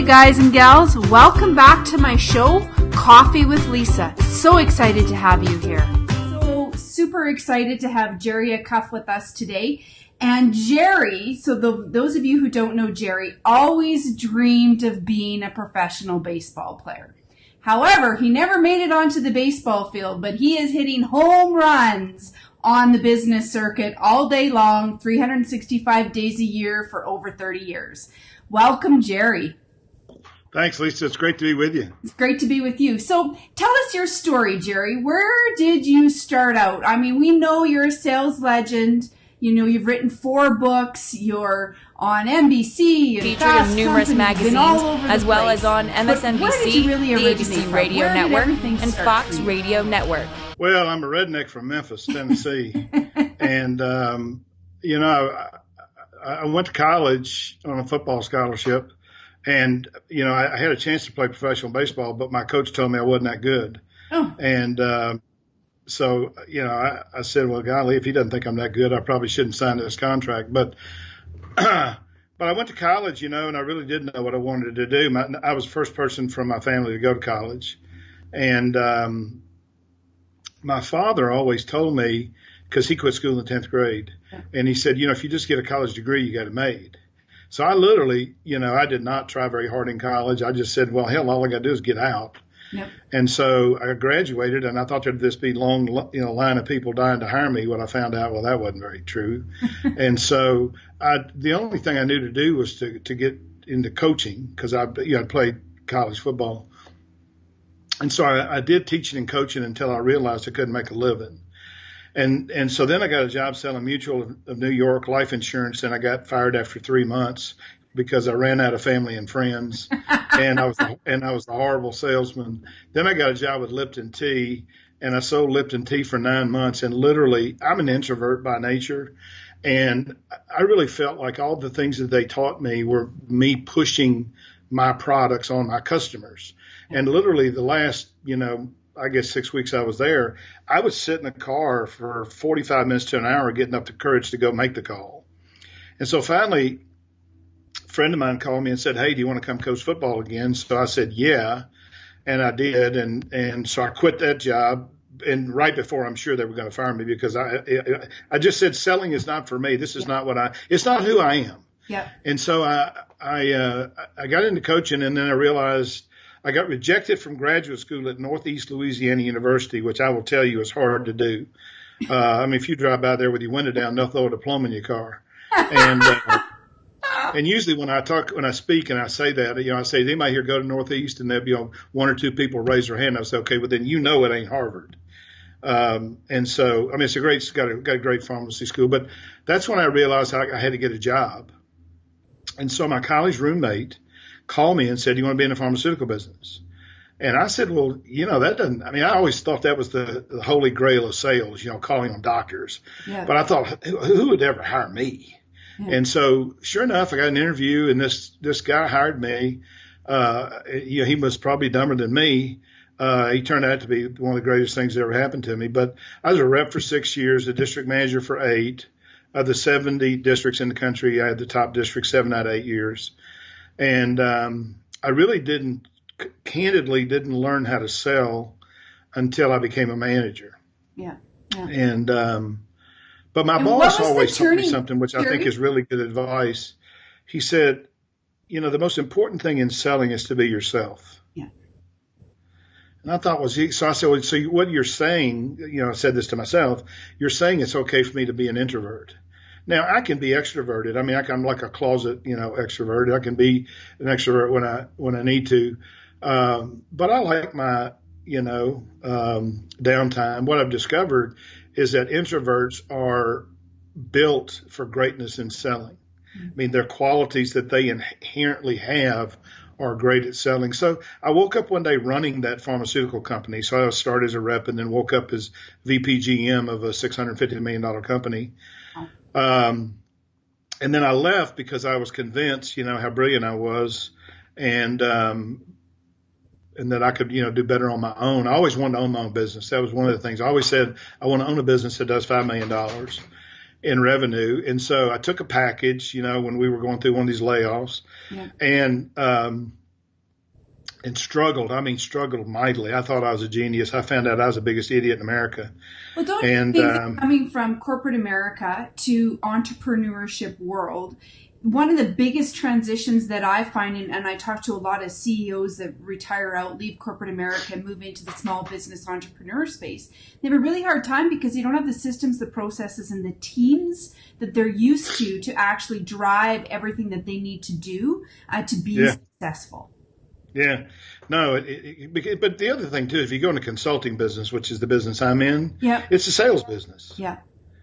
guys and gals. Welcome back to my show, Coffee with Lisa. So excited to have you here. So super excited to have Jerry Acuff with us today. And Jerry, so those of you who don't know Jerry, always dreamed of being a professional baseball player. However, he never made it onto the baseball field, but he is hitting home runs on the business circuit all day long, 365 days a year for over 30 years. Welcome, Jerry. Thanks, Lisa. It's great to be with you. It's great to be with you. So tell us your story, Jerry. Where did you start out? I mean, we know you're a sales legend. You know, you've written 4 books. You're on NBC, featured in numerous magazines, as well as on MSNBC, really the ABC Radio Network, and Fox Radio Network. Well, I'm a redneck from Memphis, Tennessee. And, you know, I went to college on a football scholarship. And, you know, I had a chance to play professional baseball, but my coach told me I wasn't that good. Oh. And so, you know, I said, well, golly, if he doesn't think I'm that good, I probably shouldn't sign this contract. But I went to college, you know, and I really didn't know what I wanted to do. I was the first person from my family to go to college. And my father always told me, because he quit school in the 10th grade, and he said, you know, if you just get a college degree, you got it made. So I literally, you know, I did not try very hard in college. I just said, well, hell, all I got to do is get out. Yep. And so I graduated, and I thought there'd just be long, you know, line of people dying to hire me. When I found out, well, that wasn't very true. And so the only thing I knew to do was to get into coaching, because I played college football. And so I did teaching and coaching until I realized I couldn't make a living. And so then I got a job selling Mutual of New York life insurance, and I got fired after 3 months because I ran out of family and friends, and I was a horrible salesman. Then I got a job with Lipton Tea, and I sold Lipton Tea for 9 months. And literally, I'm an introvert by nature, and I really felt like all the things that they taught me were me pushing my products on my customers. And literally, the last, you know, I guess 6 weeks I was there, I would sit in a car for 45 minutes to an hour getting up the courage to go make the call. And so finally, a friend of mine called me and said, hey, do you want to come coach football again? So I said, yeah, and I did. And so I quit that job. And right before I'm sure they were going to fire me, because I just said, selling is not for me. This is not it's not who I am. Yeah. And so I got into coaching, and then I realized I got rejected from graduate school at Northeast Louisiana University, which I will tell you is hard to do. I mean, if you drive by there with your window down, they'll throw a diploma in your car. And usually when I speak and I say that, you know, I say, they might here go to Northeast, and there'll be 1 or 2 people raise their hand. I say, okay, well then you know it ain't Harvard. And so, I mean, it's got a great pharmacy school, but that's when I realized I had to get a job. And so my college roommate called me and said, you want to be in the pharmaceutical business? And I said, well, you know, I always thought that was the holy grail of sales, you know, calling on doctors. Yeah. But I thought, who would ever hire me? Yeah. And so sure enough, I got an interview, and this guy hired me. You know, he was probably dumber than me. He turned out to be one of the greatest things that ever happened to me. But I was a rep for 6 years, a district manager for 8. Of the 70 districts in the country, I had the top district 7 out of 8 years. And I really candidly didn't learn how to sell until I became a manager. Yeah. And but my boss always told me something which I think is really good advice. He said, you know, the most important thing in selling is to be yourself. Yeah. And I thought, so I said, well, so what you're saying, you know, I said this to myself, you're saying it's okay for me to be an introvert. Now, I can be extroverted. I mean, I'm like a closet, you know, extrovert. I can be an extrovert when I need to. But I like my, you know, downtime. What I've discovered is that introverts are built for greatness in selling. I mean, their qualities that they inherently have are great at selling. So I woke up one day running that pharmaceutical company. So I started as a rep and then woke up as VP GM of a $650 million company. And then I left because I was convinced, you know, how brilliant I was, and that I could, you know, do better on my own. I always wanted to own my own business. That was one of the things. I always said I want to own a business that does $5 million in revenue. And so I took a package, you know, when we were going through one of these layoffs, and and struggled. I mean, struggled mightily. I thought I was a genius. I found out I was the biggest idiot in America. Well, don't you think coming from corporate America to entrepreneurship world, one of the biggest transitions that I find, and I talk to a lot of CEOs that retire out, leave corporate America, and move into the small business entrepreneur space, they have a really hard time because they don't have the systems, the processes, and the teams that they're used to actually drive everything that they need to do to be successful. Yeah, no, but the other thing too, if you go into consulting business, which is the business I'm in, it's a sales business. Yeah.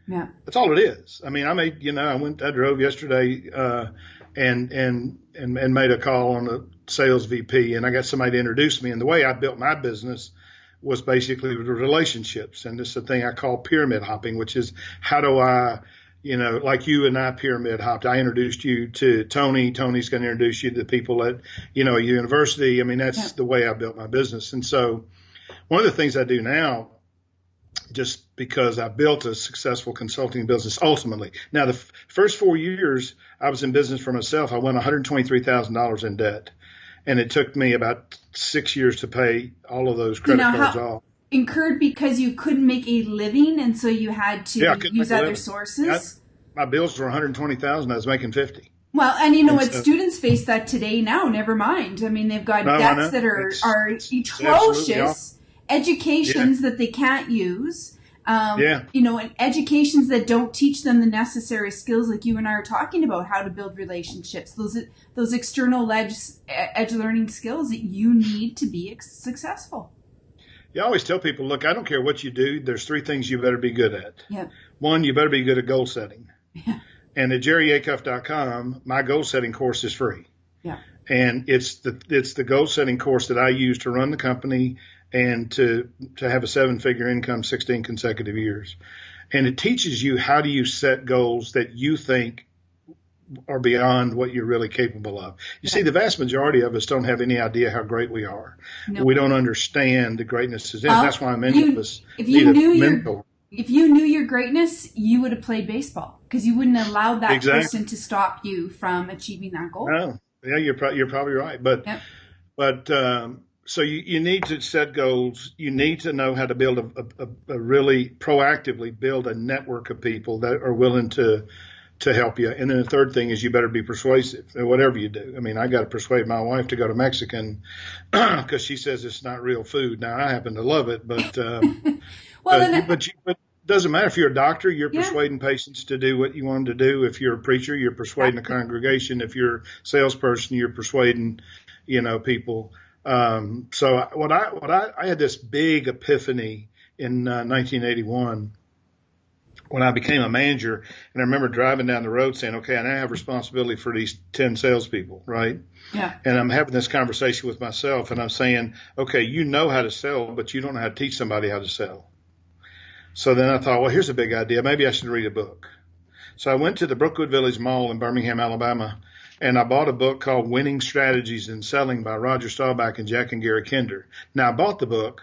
Yeah. That's all it is. I mean, I drove yesterday, and made a call on the sales VP, and I got somebody to introduce me. And the way I built my business was basically with relationships. And this is the thing I call pyramid hopping, which is how do I, like you and I pyramid hopped. I introduced you to Tony. Tony's going to introduce you to the people at, a university. I mean, that's the way I built my business. And so one of the things I do now, just because I built a successful consulting business ultimately. Now, the first 4 years I was in business for myself, I went $123,000 in debt. And it took me about 6 years to pay all of those credit cards off. Incurred because you couldn't make a living, and so you had to use other sources? My bills were $120,000. I was making $50,000. Well, and students face that today now, never mind. I mean, they've got debts that are atrocious. Educations that they can't use, and educations that don't teach them the necessary skills like you and I are talking about, how to build relationships, those external edge learning skills that you need to be successful. You always tell people, look, I don't care what you do. There's 3 things you better be good at. Yep. 1, you better be good at goal setting. Yeah. And at jerryacuff.com, my goal setting course is free. Yeah. And it's the goal setting course that I use to run the company and to have a 7-figure income 16 consecutive years. And it teaches you how do you set goals that you think are beyond what you're really capable of. You see, the vast majority of us don't have any idea how great we are. No. We don't understand the greatness is in. That's why many of us need a mentor. If you knew your greatness, you would have played baseball because you wouldn't allow that person to stop you from achieving that goal. No. Yeah, you're probably right. But so you need to set goals. You need to know how to build a really proactively build a network of people that are willing to help you. And then the third thing is you better be persuasive in whatever you do. I mean, I got to persuade my wife to go to Mexican because she says it's not real food. Now, I happen to love it, but but it doesn't matter if you're a doctor, you're persuading patients to do what you want them to do. If you're a preacher, you're persuading a congregation. If you're a salesperson, you're persuading, people. So I had this big epiphany in 1981 when I became a manager, and I remember driving down the road saying, okay, I now have responsibility for these 10 salespeople, right? Yeah. And I'm having this conversation with myself, and I'm saying, okay, you know how to sell, but you don't know how to teach somebody how to sell. So then I thought, well, here's a big idea. Maybe I should read a book. So I went to the Brookwood Village Mall in Birmingham, Alabama, and I bought a book called Winning Strategies in Selling by Roger Staubach and Jack and Gary Kinder. Now, I bought the book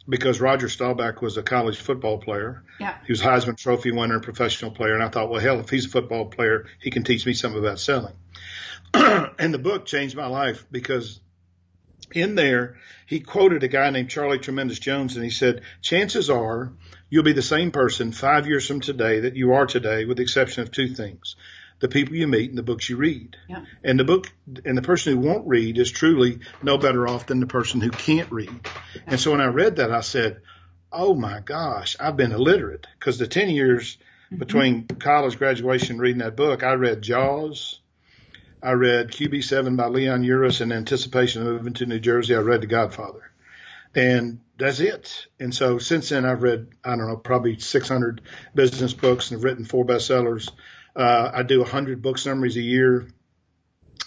because Roger Staubach was a college football player. Yeah. He was Heisman Trophy winner, professional player. And I thought, well, hell, if he's a football player, he can teach me something about selling. And the book changed my life because in there, he quoted a guy named Charlie Tremendous Jones, and he said, chances are you'll be the same person 5 years from today that you are today, with the exception of 2 things. The people you meet and the books you read. Yeah. And the person who won't read is truly no better off than the person who can't read. Yeah. And so when I read that, I said, oh my gosh, I've been illiterate. Because the 10 years between college graduation and reading that book, I read Jaws, I read QB7 by Leon Uris in anticipation of moving to New Jersey. I read The Godfather. And that's it. And so since then I've read, probably 600 business books and have written 4 bestsellers. I do 100 book summaries a year.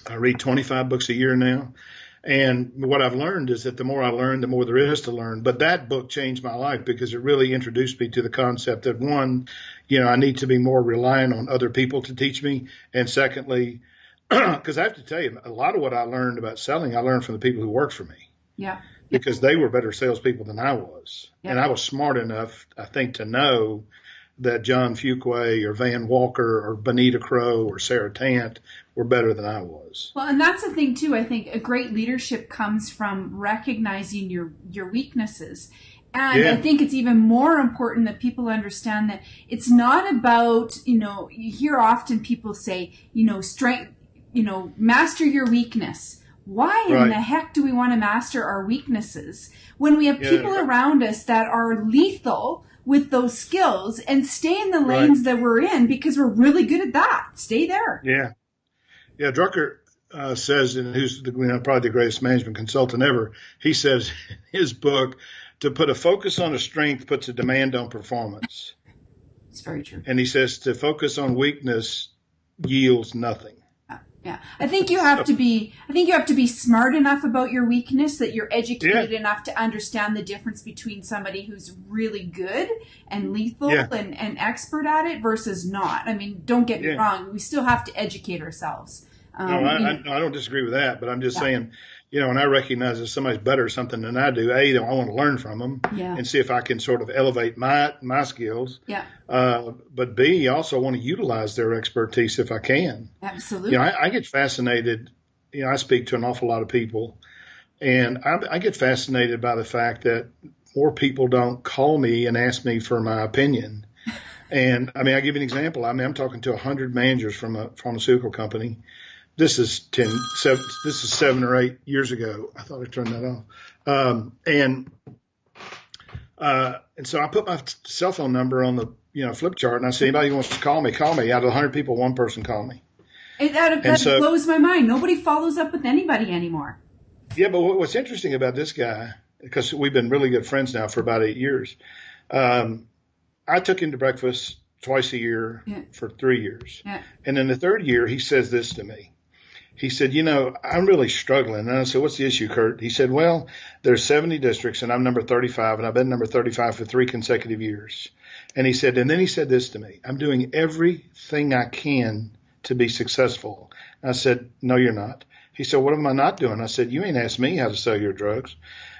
I read 25 books a year now. And what I've learned is that the more I learn, the more there is to learn. But that book changed my life because it really introduced me to the concept that, one, I need to be more reliant on other people to teach me. And secondly, because I have to tell you, a lot of what I learned about selling, I learned from the people who worked for me. Yeah. Because they were better salespeople than I was. Yeah. And I was smart enough, I think, to know that John Fuqua or Van Walker or Bonita Crow or Sarah Tant were better than I was. Well, and that's the thing too. I think a great leadership comes from recognizing your weaknesses. And I think it's even more important that people understand that it's not about, you hear often people say, strength, master your weakness. Why in the heck do we want to master our weaknesses when we have people around us that are lethal with those skills, and stay in the lanes that we're in because we're really good at that? Stay there. Yeah. Yeah. Drucker says, and who's probably the greatest management consultant ever, he says in his book, to put a focus on a strength puts a demand on performance. It's very true. And he says to focus on weakness yields nothing. Yeah. I think you have to be smart enough about your weakness that you're educated enough to understand the difference between somebody who's really good and lethal and expert at it versus not. I mean, don't get me wrong. We still have to educate ourselves. No, I don't disagree with that, but I'm just saying, when I recognize that somebody's better at something than I do, I want to learn from them and see if I can sort of elevate my skills. Yeah. But B, I also want to utilize their expertise if I can. Absolutely. I get fascinated. I speak to an awful lot of people, and I get fascinated by the fact that more people don't call me and ask me for my opinion. And I mean, I'll give you an example. I mean, I'm talking to 100 managers from a pharmaceutical company. This is 7 or 8 years ago. I thought I turned that off. And so I put my cell phone number on the flip chart, and I said, anybody who wants to call me. Out of 100 people, one person called me. That blows my mind. Nobody follows up with anybody anymore. Yeah, but what's interesting about this guy, because we've been really good friends now for about 8 years, I took him to breakfast twice a year for 3 years. Yeah. And in the third year, he says this to me. He said, I'm really struggling. And I said, what's the issue, Kurt? He said, well, there's 70 districts and I'm number 35 and I've been number 35 for 3 consecutive years. And he said this to me, I'm doing everything I can to be successful. And I said, no, you're not. He said, what am I not doing? I said, you ain't asked me how to sell your drugs.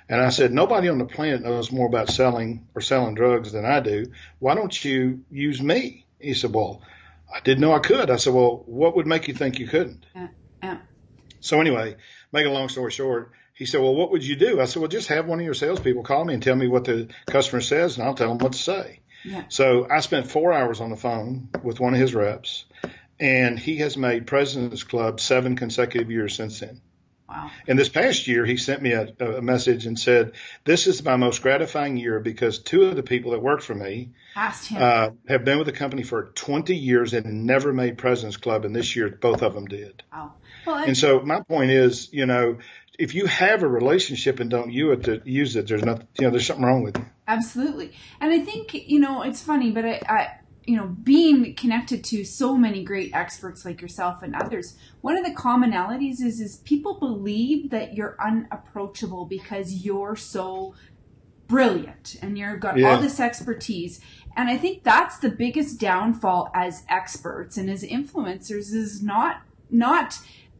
And I said, nobody on the planet knows more about selling drugs than I do. Why don't you use me? He said, well, I didn't know I could. I said, well, what would make you think you couldn't? So anyway, make a long story short, he said, well, what would you do? I said, well, just have one of your salespeople call me and tell me what the customer says, and I'll tell them what to say. Yeah. So I spent 4 hours on the phone with one of his reps, and he has made President's Club 7 consecutive years since then. Wow. And this past year, he sent me a message and said, this is my most gratifying year because 2 of the people that work for me have been with the company for 20 years and never made President's Club. And this year, both of them did. Wow. Well, and so my point is, if you have a relationship and don't use it, there's nothing, there's something wrong with you. Absolutely. And I think, it's funny, but I being connected to so many great experts like yourself and others, one of the commonalities is people believe that you're unapproachable because you're so brilliant and you've got all this expertise. And I think that's the biggest downfall as experts and as influencers is not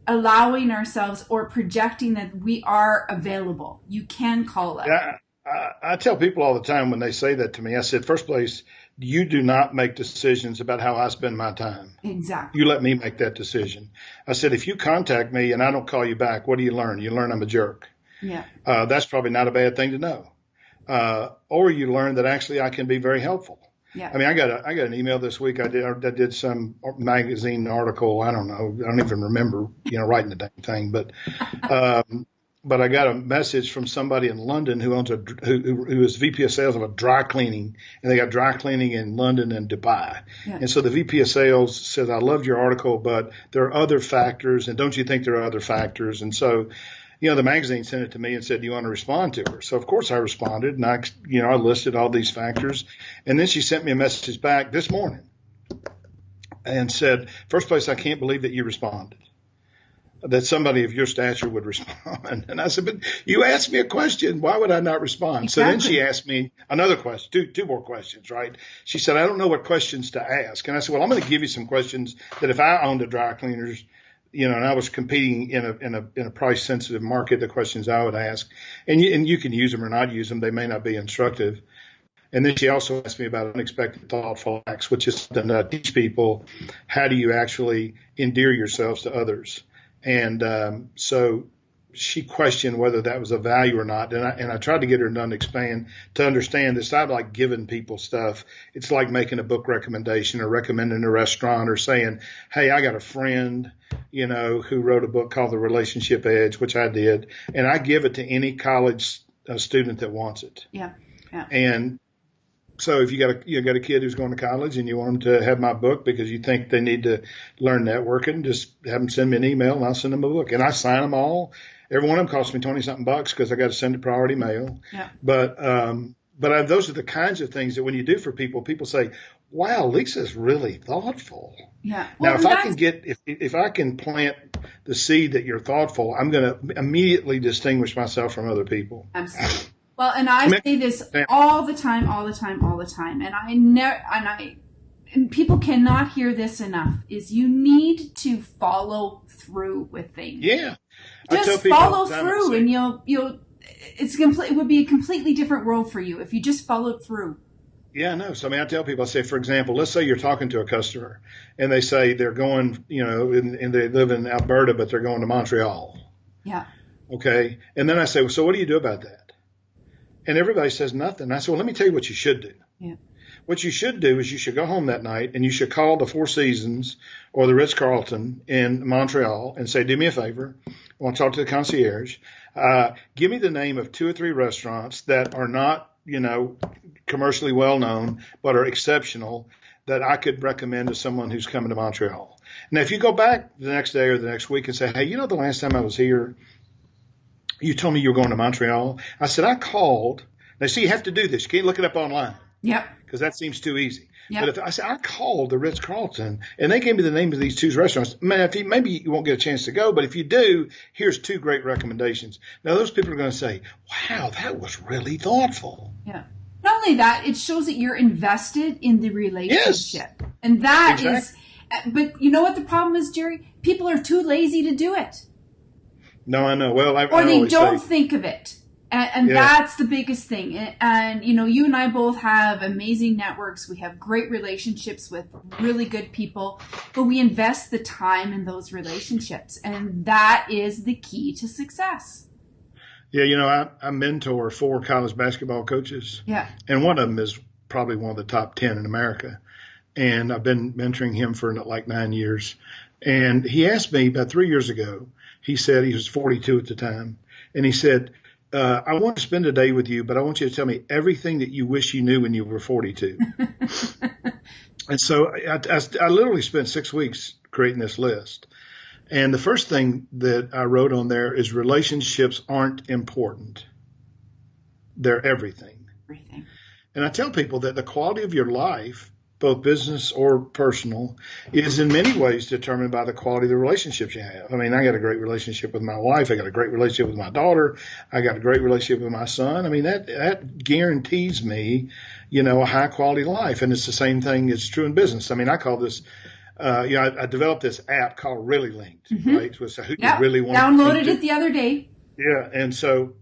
allowing ourselves or projecting that we are available. You can call us. I tell people all the time when they say that to me, I said, first place, you do not make decisions about how I spend my time. Exactly. You let me make that decision. I said, if you contact me and I don't call you back, what do you learn? You learn I'm a jerk. Yeah. That's probably not a bad thing to know. Or you learn that actually I can be very helpful. Yeah. I mean, I got an email this week. I did some magazine article. I don't know. I don't even remember, writing the dang thing, but I got a message from somebody in London who owns who is VP of sales of a dry cleaning, and they got dry cleaning in London and Dubai. Yeah. And so the VP of sales says, I loved your article, but there are other factors, and don't you think there are other factors? And so, the magazine sent it to me and said, do you want to respond to her? So of course I responded, and I listed all these factors, and then she sent me a message back this morning and said, first place, I can't believe that you responded, that somebody of your stature would respond. And I said, but you asked me a question. Why would I not respond? Exactly. So then she asked me another question, two more questions, right? She said, I don't know what questions to ask. And I said, well, I'm going to give you some questions that if I owned a dry cleaners, and I was competing in a price sensitive market, the questions I would ask, and you can use them or not use them. They may not be instructive. And then she also asked me about unexpected thoughtful acts, which is something that I teach people. How do you actually endear yourselves to others? And so she questioned whether that was a value or not. And I tried to get her to understand it's not like giving people stuff. It's like making a book recommendation or recommending a restaurant or saying, hey, I got a friend, who wrote a book called The Relationship Edge, which I did. And I give it to any college student that wants it. Yeah. Yeah. And so if you got a kid who's going to college and you want them to have my book because you think they need to learn networking, just have them send me an email and I'll send them a book. And I sign them all. Every one of them costs me $20-something because I got to send it priority mail. Yeah. But those are the kinds of things that when you do for people, people say, wow, Lisa's really thoughtful. Yeah. Well, now, if I can plant the seed that you're thoughtful, I'm going to immediately distinguish myself from other people. Absolutely. Well, and I say this all the time, and people cannot hear this enough, is you need to follow through with things. Yeah. Just follow through and it would be a completely different world for you if you just followed through. Yeah, no. So, I tell people, I say, for example, let's say you're talking to a customer and they say they're going, and they live in Alberta, but they're going to Montreal. Yeah. Okay. And then I say, well, so what do you do about that? And everybody says nothing. I said, well, let me tell you what you should do. Yeah. What you should do is you should go home that night and you should call the Four Seasons or the Ritz-Carlton in Montreal and say, do me a favor. I want to talk to the concierge. Give me the name of 2 or 3 restaurants that are not, commercially well known, but are exceptional that I could recommend to someone who's coming to Montreal. Now, if you go back the next day or the next week and say, hey, the last time I was here, you told me you were going to Montreal. I said, I called. Now, see, you have to do this. You can't look it up online. Yep. Because that seems too easy. Yep. But if I said, I called the Ritz-Carlton, and they gave me the name of these 2 restaurants. Man, maybe you won't get a chance to go, but if you do, here's 2 great recommendations. Now, those people are going to say, wow, that was really thoughtful. Yeah. Not only that, it shows that you're invested in the relationship. Yes. And that is, but you know what the problem is, Jerry? People are too lazy to do it. No, I know. Well, or they don't think of it. And that's the biggest thing. And, you and I both have amazing networks. We have great relationships with really good people, but we invest the time in those relationships. And that is the key to success. Yeah, I mentor 4 college basketball coaches. Yeah. And one of them is probably one of the top 10 in America. And I've been mentoring him for like 9 years. And he asked me about 3 years ago, he said he was 42 at the time. And he said, I want to spend a day with you, but I want you to tell me everything that you wish you knew when you were 42. And so I literally spent 6 weeks creating this list. And the first thing that I wrote on there is relationships aren't important. They're everything. Everything. And I tell people that the quality of your life, both business or personal, is in many ways determined by the quality of the relationships you have. I got a great relationship with my wife. I got a great relationship with my daughter. I got a great relationship with my son. That guarantees me, a high quality life. And it's the same thing that's true in business. I call this, I developed this app called Really Linked, right? So who you really want downloaded it the other day. Yeah. And so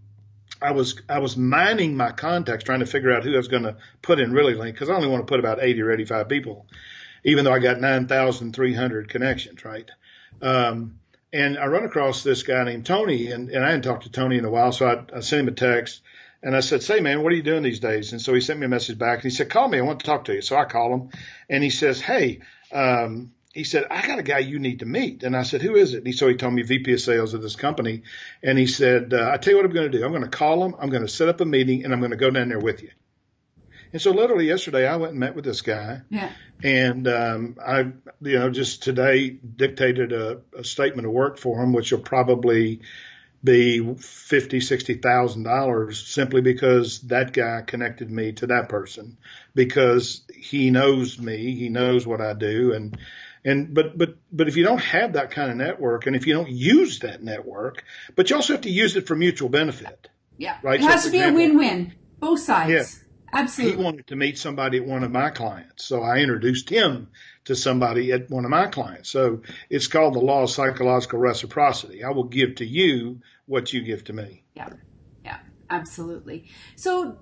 I was mining my contacts, trying to figure out who I was going to put in Really Link, because I only want to put about 80 or 85 people, even though I got 9,300 connections, right? And I run across this guy named Tony, and I hadn't talked to Tony in a while, so I sent him a text, and I said, say, man, what are you doing these days? And so he sent me a message back, and he said, call me, I want to talk to you. So I call him, and he says, hey, he said, I got a guy you need to meet. And I said, who is it? So he told me VP of sales of this company. And he said, I tell you what I'm going to do. I'm going to call him. I'm going to set up a meeting, and I'm going to go down there with you. And so literally yesterday I went and met with this guy. Yeah. And I, just today dictated a statement of work for him, which will probably be $50,000, $60,000, simply because that guy connected me to that person, because he knows me, he knows what I do, but if you don't have that kind of network, and if you don't use that network, but you also have to use it for mutual benefit. Yeah. Right. It has to be a win-win, both sides. Yeah. Absolutely. He wanted to meet somebody at one of my clients, so I introduced him to somebody at one of my clients. So it's called the Law of Psychological Reciprocity. I will give to you what you give to me. Yeah, absolutely. So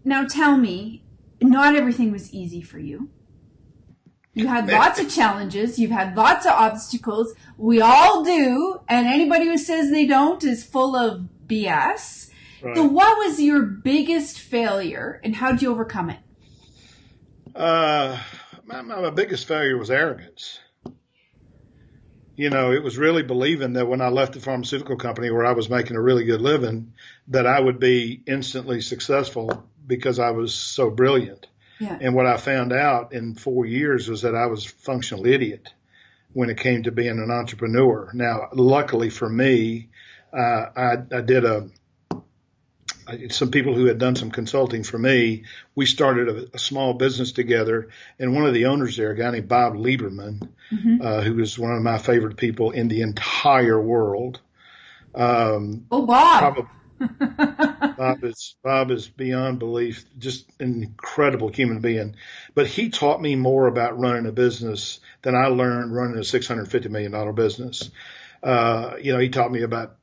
now tell me, not everything was easy for you. You had lots of challenges. You've had lots of obstacles. We all do. And anybody who says they don't is full of BS. Right. So what was your biggest failure and how did you overcome it? My biggest failure was arrogance. It was really believing that when I left the pharmaceutical company where I was making a really good living, that I would be instantly successful because I was so brilliant. Yeah. And what I found out in 4 years was that I was a functional idiot when it came to being an entrepreneur. Now, luckily for me, I did some people who had done some consulting for me, we started a small business together. And one of the owners there, a guy named Bob Lieberman, who is one of my favorite people in the entire world. Bob. Bob is beyond belief, just an incredible human being. But he taught me more about running a business than I learned running a $650 million business. He taught me about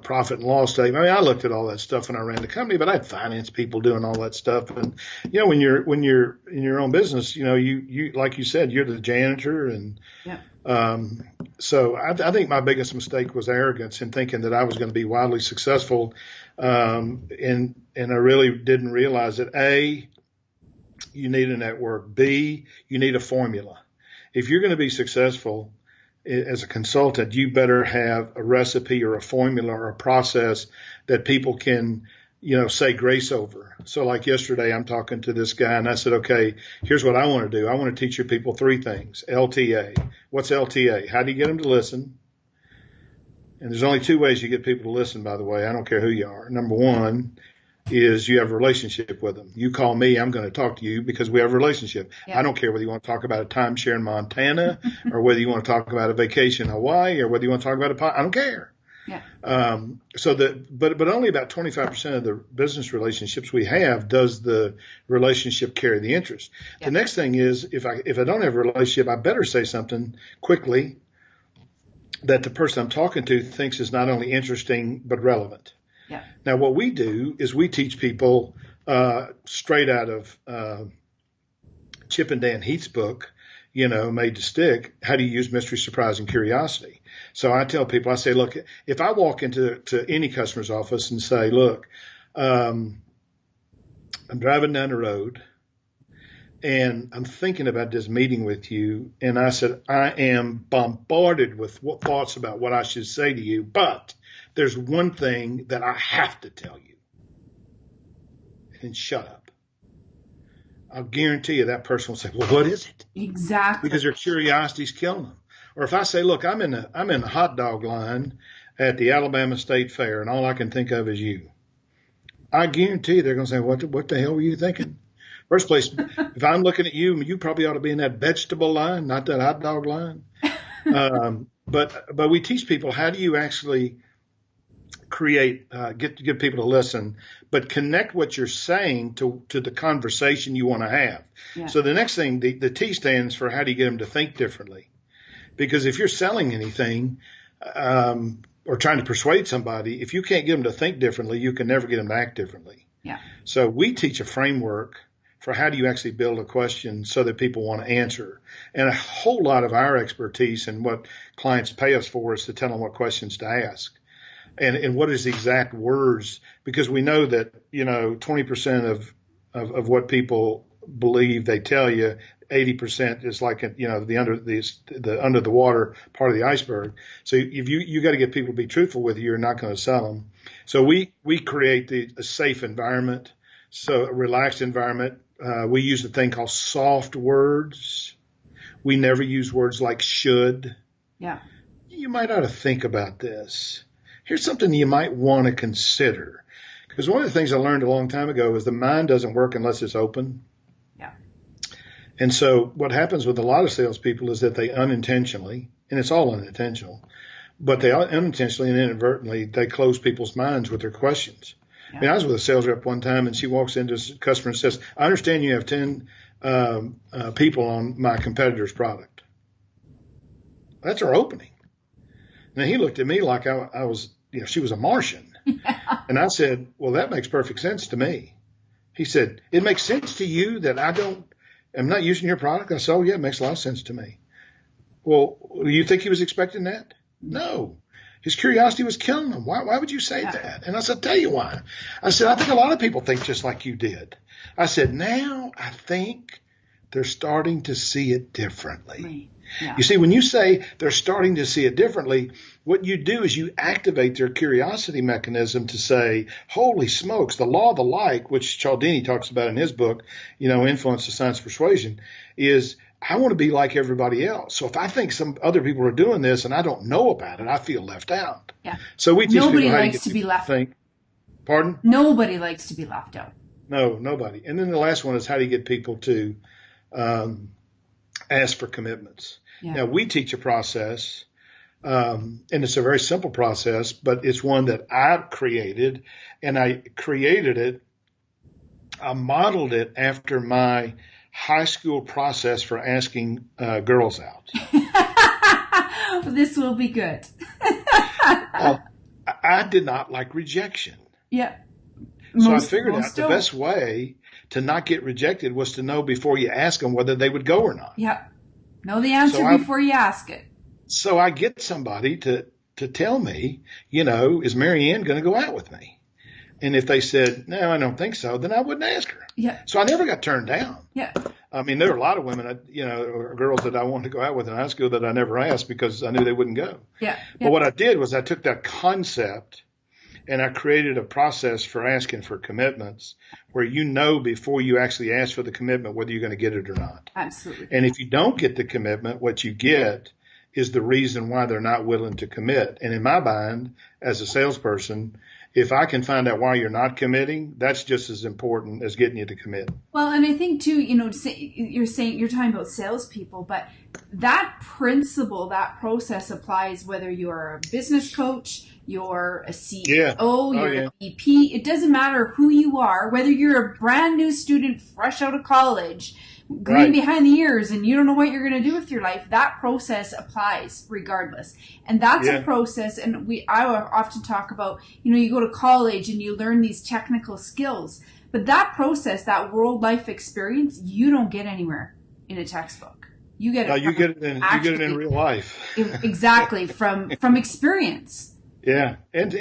profit and loss statement. I mean, I looked at all that stuff when I ran the company, but I had finance people doing all that stuff. And, when you're in your own business, you, like you said, you're the janitor. And, so I think my biggest mistake was arrogance in thinking that I was going to be wildly successful. And I really didn't realize that A, you need a network. B, you need a formula. If you're going to be successful as a consultant, you better have a recipe or a formula or a process that people can, say grace over. So like yesterday, I'm talking to this guy and I said, okay, here's what I want to do. I want to teach your people 3 things. LTA. What's LTA? How do you get them to listen? And there's only 2 ways you get people to listen, by the way. I don't care who you are. Number 1 is you have a relationship with them. You call me, I'm going to talk to you because we have a relationship. Yeah. I don't care whether you want to talk about a timeshare in Montana or whether you want to talk about a vacation in Hawaii or whether you want to talk about I don't care. Yeah. But only about 25% of the business relationships we have does the relationship carry the interest. Yeah. The next thing is if I don't have a relationship, I better say something quickly that the person I'm talking to thinks is not only interesting but relevant. Yeah. Now, what we do is we teach people straight out of Chip and Dan Heath's book, Made to Stick, how do you use mystery, surprise, and curiosity? So I tell people, I say, look, if I walk into any customer's office and say, look, I'm driving down the road and I'm thinking about this meeting with you, and I said, I am bombarded with thoughts about what I should say to you, but there's one thing that I have to tell you. And shut up. I'll guarantee you that person will say, well, what is it? Exactly. Because their curiosity's killing them. Or if I say, look, I'm in the hot dog line at the Alabama State Fair and all I can think of is you. I guarantee you they're going to say, what the hell were you thinking? First place, if I'm looking at you, you probably ought to be in that vegetable line, not that hot dog line. But we teach people how do you actually create, get people to listen, but connect what you're saying to the conversation you want to have. Yeah. So the next thing, the T stands for how do you get them to think differently? Because if you're selling anything, or trying to persuade somebody, if you can't get them to think differently, you can never get them to act differently. Yeah. So we teach a framework for how do you actually build a question so that people want to answer. And a whole lot of our expertise and what clients pay us for is to tell them what questions to ask. And what is the exact words, because we know that, 20% of what people believe they tell you, 80% is like, the under the water part of the iceberg. So if you got to get people to be truthful with you, you're not going to sell them. So we create a safe environment, so a relaxed environment. We use a thing called soft words. We never use words like should. Yeah. You might ought to think about this. Here's something you might want to consider. Because one of the things I learned a long time ago is the mind doesn't work unless it's open. Yeah. And so what happens with a lot of salespeople is that they unintentionally, and it's all unintentional, but they unintentionally and inadvertently, they close people's minds with their questions. Yeah. I mean, I was with a sales rep one time, and she walks into a customer and says, I understand you have 10 people on my competitor's product. That's our opening. Now, he looked at me like I was, she was a Martian. Yeah. And I said, well, that makes perfect sense to me. He said, it makes sense to you that I'm not using your product? I said, oh, yeah, it makes a lot of sense to me. Well, do you think he was expecting that? No. His curiosity was killing him. Why would you say that? And I said, tell you why. I said, I think a lot of people think just like you did. I said, now I think they're starting to see it differently. Right. Yeah. You see, when you say they're starting to see it differently, what you do is you activate their curiosity mechanism to say, holy smokes, the law of the like, which Cialdini talks about in his book, Influence the Science of Persuasion, is I want to be like everybody else. So if I think some other people are doing this and I don't know about it, I feel left out. Yeah. So we teach nobody people how likes to be left out. Pardon? Nobody likes to be left out. No, nobody. And then the last one is how do you get people to ask for commitments? Yeah. Now, we teach a process, and it's a very simple process, but it's one that I created, and I modeled it after my high school process for asking girls out. This will be good. I did not like rejection. Yeah. So I figured out the best way to not get rejected was to know before you ask them whether they would go or not. Yeah. Know the answer before you ask it. So I get somebody to tell me, is Mary Ann going to go out with me? And if they said, no, I don't think so, then I wouldn't ask her. Yeah. So I never got turned down. Yeah. I mean, there were a lot of women, or girls that I wanted to go out with in high school that I never asked because I knew they wouldn't go. Yeah. But what I did was I took that concept and I created a process for asking for commitments where before you actually ask for the commitment whether you're going to get it or not. Absolutely. And if you don't get the commitment, what you get is the reason why they're not willing to commit. And in my mind, as a salesperson, if I can find out why you're not committing, that's just as important as getting you to commit. Well, and I think too, you're talking about salespeople, but that principle, that process applies whether you're a business coach, you're a CEO, you're a VP. It doesn't matter who you are, whether you're a brand new student fresh out of college, green behind the ears, and you don't know what you're going to do with your life. That process applies regardless. And that's a process. And I often talk about, you go to college and you learn these technical skills, but that process, that world life experience, you don't get anywhere in a textbook. You get it. You get it in real life. Exactly. From experience. Yeah. And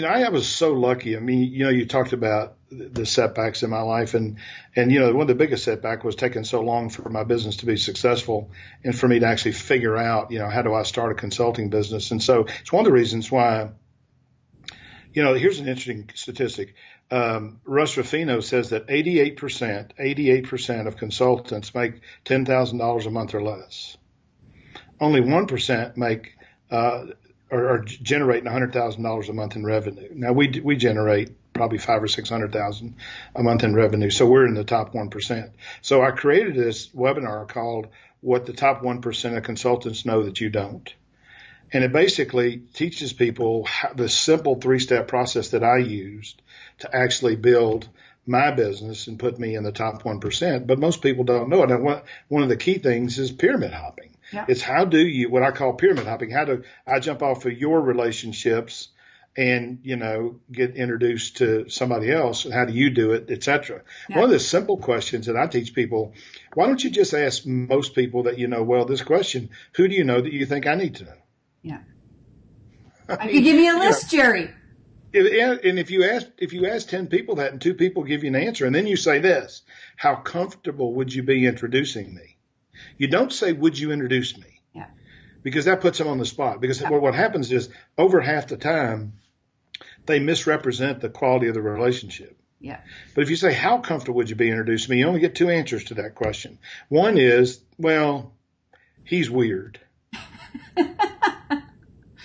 I was so lucky. I mean, you talked about the setbacks in my life and one of the biggest setback was taking so long for my business to be successful and for me to actually figure out, how do I start a consulting business? And so it's one of the reasons why, here's an interesting statistic. Russ Ruffino says that 88% of consultants make $10,000 a month or less. Only 1% make, are generating $100,000 a month in revenue. Now we generate probably $500,000 or $600,000 a month in revenue, so we're in the top 1%. So I created this webinar called "What the Top 1% of Consultants Know That You Don't," and it basically teaches people the simple 3-step process that I used to actually build my business and put me in the top 1%. But most people don't know it. And one of the key things is pyramid hopping. Yeah. It's how do you, what I call pyramid hopping, how do I jump off of your relationships and, get introduced to somebody else? How do you do it, et cetera? Yeah. One of the simple questions that I teach people, why don't you just ask most people that this question, who do you know that you think I need to know? Yeah. I could give you a list, Jerry. And if you ask 10 people that and 2 people give you an answer, and then you say this, how comfortable would you be introducing me? You don't say, would you introduce me? Yeah. Because that puts them on the spot. Because what happens is over half the time, they misrepresent the quality of the relationship. Yeah. But if you say, how comfortable would you be introducing me? You only get 2 answers to that question. One is, well, he's weird.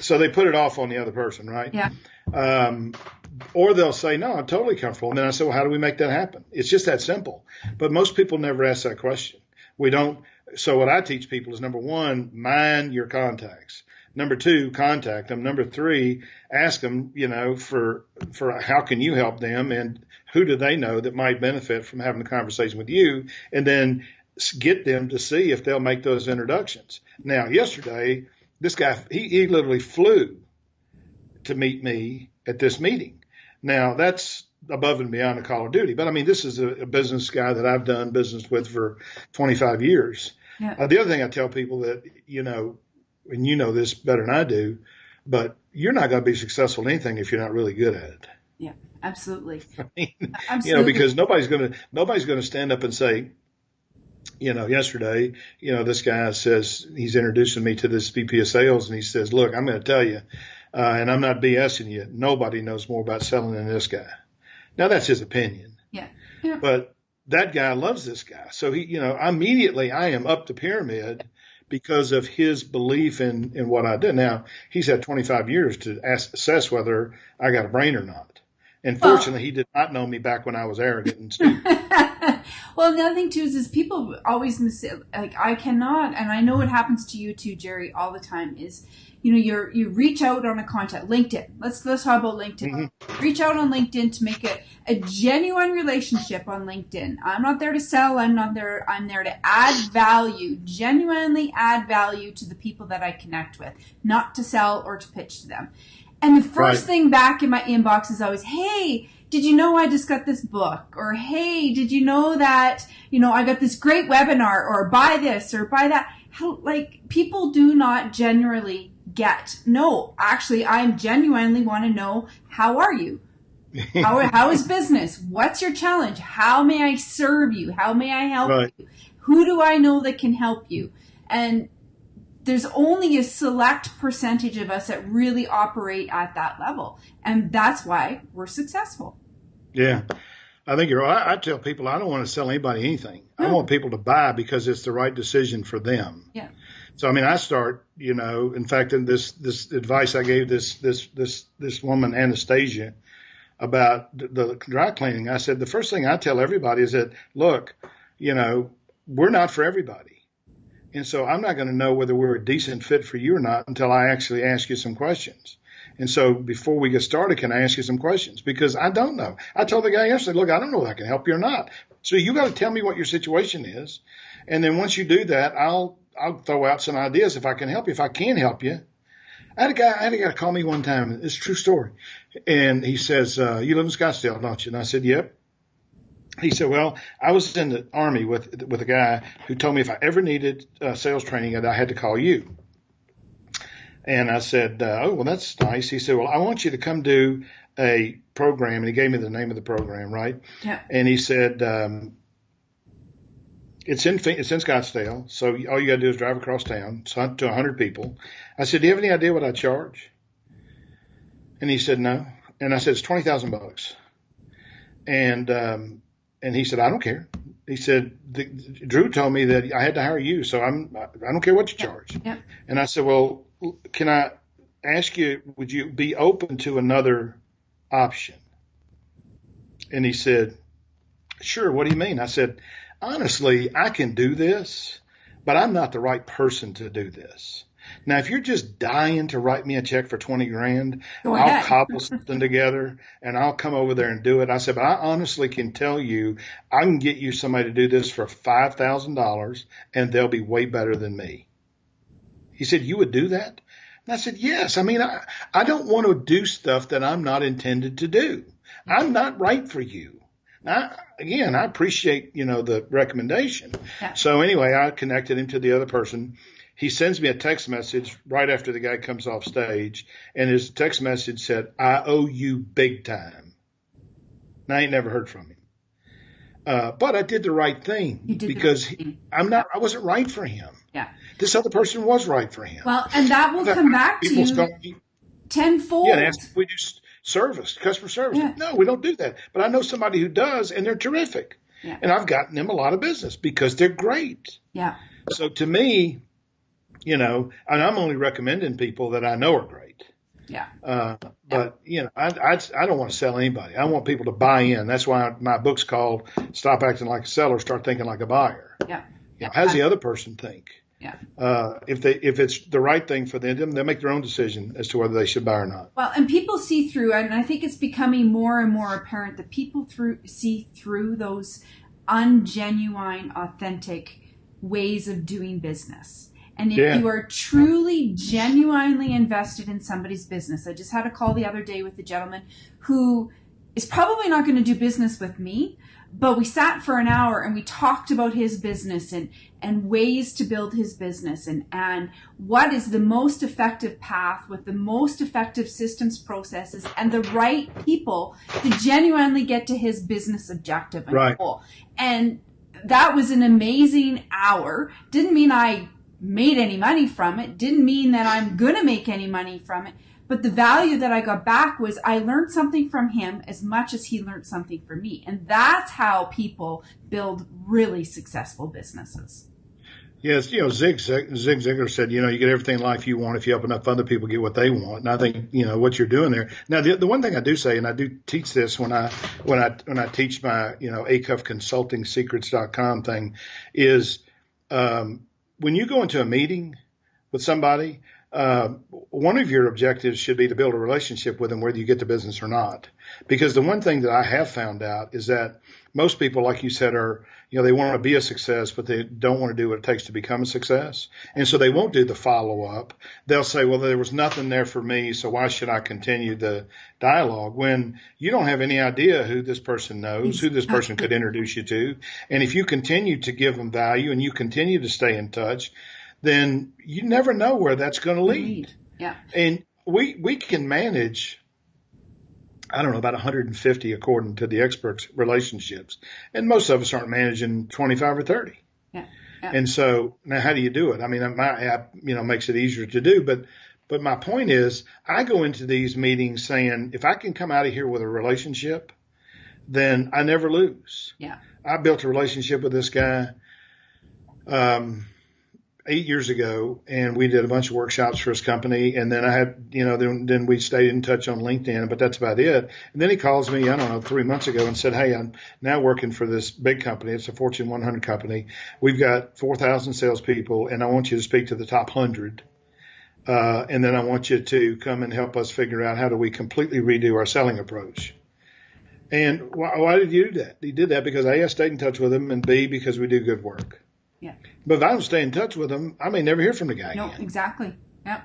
So they put it off on the other person, right? Yeah. Or they'll say, no, I'm totally comfortable. And then I say, well, how do we make that happen? It's just that simple. But most people never ask that question. We don't. So what I teach people is, number 1, mind your contacts. Number 2, contact them. Number 3, ask them, for how can you help them and who do they know that might benefit from having a conversation with you, and then get them to see if they'll make those introductions. Now, yesterday, this guy, he literally flew to meet me at this meeting. Now, that's above and beyond the call of duty. But I mean, this is a business guy that I've done business with for 25 years. Yeah. The other thing I tell people that, and you know this better than I do, but you're not going to be successful in anything if you're not really good at it. Yeah, absolutely. I mean, absolutely. Because nobody's going to stand up and say, yesterday, this guy says he's introducing me to this VP of sales, and he says, look, I'm going to tell you, and I'm not BSing you, nobody knows more about selling than this guy. Now, that's his opinion. Yeah. But that guy loves this guy. So he, immediately I am up the pyramid because of his belief in what I did. Now, he's had 25 years to assess whether I got a brain or not. And fortunately, he did not know me back when I was arrogant and stupid. Well, the other thing too is people always like I cannot, and I know it happens to you too, Jerry, all the time. Is you reach out on a contact, LinkedIn. Let's talk about LinkedIn. Mm-hmm. Reach out on LinkedIn to make a genuine relationship on LinkedIn. I'm not there to sell. I'm there to add value, genuinely add value to the people that I connect with, not to sell or to pitch to them. And the first thing back in my inbox is always, hey, did you know I just got this book? Or, hey, did you know that, I got this great webinar, or buy this or buy that? People do not generally get. No, actually, I genuinely want to know, how are you? How is business? What's your challenge? How may I serve you? How may I help you? Who do I know that can help you? And there's only a select percentage of us that really operate at that level. And that's why we're successful. Yeah. I think you're right. I tell people I don't want to sell anybody anything. No. I want people to buy because it's the right decision for them. Yeah. So, I mean, I start, in fact, in this advice I gave this woman, Anastasia, about the dry cleaning, I said, the first thing I tell everybody is that, look, we're not for everybody. And so I'm not going to know whether we're a decent fit for you or not until I actually ask you some questions. And so before we get started, can I ask you some questions? Because I don't know. I told the guy yesterday, look, I don't know if I can help you or not. So you got to tell me what your situation is. And then once you do that, I'll throw out some ideas if I can help you. If I can help you. I had a guy call me one time. It's a true story. And he says, you live in Scottsdale, don't you? And I said, yep. He said, well, I was in the Army with a guy who told me if I ever needed sales training, I had to call you. And I said, oh, well, that's nice. He said, well, I want you to come do a program. And he gave me the name of the program, right? Yeah. And he said, it's in Scottsdale. So all you got to do is drive across town to 100 people. I said, do you have any idea what I charge? And he said, no. And I said, it's $20,000. And he said, I don't care. He said, Drew told me that I had to hire you, so I don't care what you charge. Yeah. And I said, well, can I ask you, would you be open to another option? And he said, sure. What do you mean? I said, honestly, I can do this, but I'm not the right person to do this. Now, if you're just dying to write me a check for $20,000, I'll cobble something together and I'll come over there and do it. I said, but I honestly can tell you, I can get you somebody to do this for $5,000 and they'll be way better than me. He said, you would do that? And I said, yes. I mean, I don't want to do stuff that I'm not intended to do. I'm not right for you. Now, again, I appreciate, the recommendation. Yeah. So anyway, I connected him to the other person. He sends me a text message right after the guy comes off stage, and his text message said, I owe you big time. And I ain't never heard from him. But I did the right thing because I wasn't right for him. Yeah. This other person was right for him. Well, and that will come back to you tenfold. Yeah, and ask if we do customer service. Yeah. No, we don't do that. But I know somebody who does, and they're terrific. Yeah. And I've gotten them a lot of business because they're great. Yeah. So to me, and I'm only recommending people that I know are great. Yeah. But I don't want to sell anybody. I want people to buy in. That's why my book's called Stop Acting Like a Seller, Start Thinking Like a Buyer. Yeah. How does the other person think? Yeah. If it's the right thing for them, they'll make their own decision as to whether they should buy or not. Well, and people see through, and I think it's becoming more and more apparent that people see through those ungenuine, authentic ways of doing business. And if you are truly, genuinely invested in somebody's business, I just had a call the other day with a gentleman who is probably not going to do business with me. But we sat for an hour and we talked about his business and ways to build his business and what is the most effective path with the most effective systems, processes, and the right people to genuinely get to his business objective and goal. And that was an amazing hour. Didn't mean I made any money from it. Didn't mean that I'm going to make any money from it. But the value that I got back was I learned something from him as much as he learned something from me. And that's how people build really successful businesses. Yes, Zig Ziglar said, you get everything in life you want if you help enough other people get what they want. And I think, what you're doing there. Now, the one thing I do say, and I do teach this when I teach my, Acuff Consulting Secrets.com thing, is when you go into a meeting with somebody, one of your objectives should be to build a relationship with them, whether you get the business or not. Because the one thing that I have found out is that most people, like you said, are, they want to be a success, but they don't want to do what it takes to become a success. And so they won't do the follow up. They'll say, well, there was nothing there for me, so why should I continue the dialogue? When you don't have any idea who this person knows, who this person could introduce you to. And if you continue to give them value and you continue to stay in touch, then you never know where that's going to lead. Yeah. And we can manage, I don't know, about 150 according to the experts relationships. And most of us aren't managing 25 or 30. Yeah. And so now how do you do it? I mean, my app, makes it easier to do. But my point is I go into these meetings saying, if I can come out of here with a relationship, then I never lose. Yeah. I built a relationship with this guy, 8 years ago, and we did a bunch of workshops for his company. And then I had, then we stayed in touch on LinkedIn, but that's about it. And then he calls me, 3 months ago and said, hey, I'm now working for this big company. It's a Fortune 100 company. We've got 4,000 salespeople, and I want you to speak to the top 100. And then I want you to come and help us figure out how do we completely redo our selling approach. And why did you do that? He did that because A, I stayed in touch with him, and B, because we do good work. Yeah. But if I don't stay in touch with them, I may never hear from the guy again. No, exactly. Yeah.